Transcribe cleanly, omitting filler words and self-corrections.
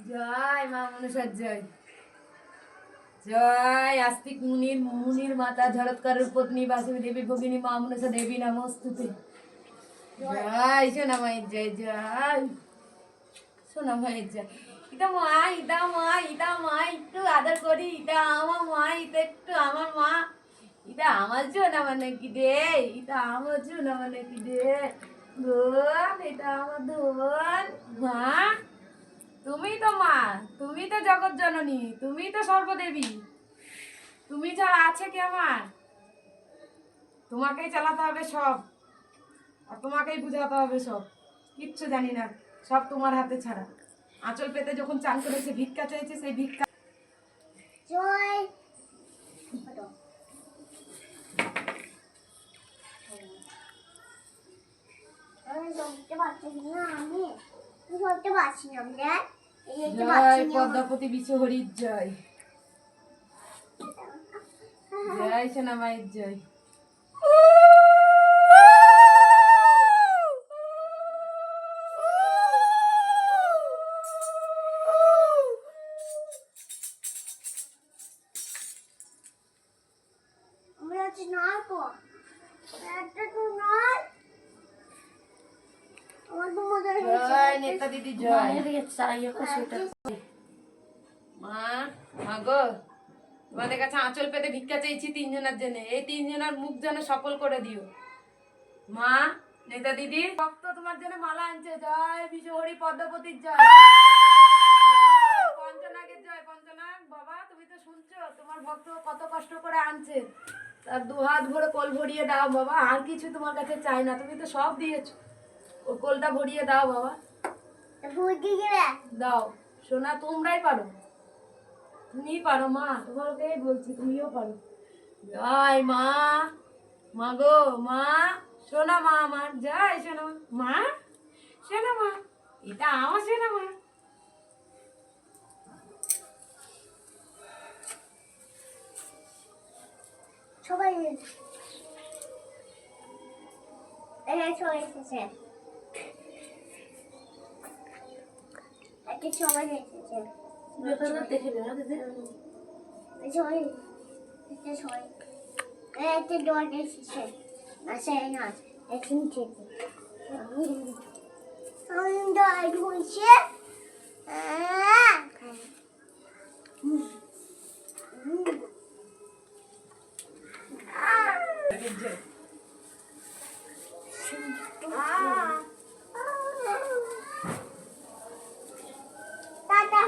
জয় মা মনসার জয়। জয় আস্তিক মুনির মাতা ঝরৎকারের পত্নী বাসুবী দেবী ভগিনী মা মনসা দেবী নমস্তুতে। জয় সোনা মায়ের জয়। জয় সোনা মায়ের জয়। এটা মা, এটা মা, এটা মা, একটু আদর করি। এটা আমার মা, এটা একটু আমার মা। এটা আমার সোনা মানে কি রে, এটা আমার সোনা মানে কি রে ধন, এটা আমার ধন। মা তুমি তো মা, তুমি তো জগৎ জননী, তুমি তো সর্বদেবী। তুমি ছাড়া আছে কি আমার? তোমাকেই চালাতে হবে সব, আর তোমাকেই বুঝাতে হবে সব। কিচ্ছু জানি না, সব তোমার হাতে ছাড়া। আঁচল পেতে যখন চান করেছে, ভিক্ষা চাইছে, সেই ভিক্ষা জয় জয় পদ্মাপতি বিশ্বহরির জয়। জয় সোনা মায়ের জয়। জয় নেতা দিদি জয়। মা, মা গো, তোমাদের কাছে আঁচল পেতে ভিক্ষা চাইছি তিনজনের জন্য। এই তিনজনের মুখ যেন সফল করে দিও। মা, নেতা দিদি ভক্ত তোমার জন্য মালা আনছে। জয় বিশ্বহরি পদ্মপতির জয়। জয় পঞ্চনাগের জয়। পঞ্চনাগ বাবা, তুমি তো শুনছো, তোমার ভক্ত কত কষ্ট করে আনছে। তার দু হাত ভরে কোল ভরিয়ে দাও বাবা, আর কিছু তোমার কাছে চাই না, তুমি তো সব দিয়েছো। ও কোলটা ভরিয়ে দাও বাবা, দাও সোনা, তোমরাই পারো, তুমি পারো মা, তোমাকেই বলছি, তুমিও পারো। জয় মা, মা গো মা, সোনা মা আমার জয়। সোনা মা, সোনা মা, এটা আমার সোনা মা। সবাই সবাই এসেছে, সবাই এসেছে, সবাই একটা দোয়ার এসেছে। আচ্ছা না এখন ঠিক বলছে টাটা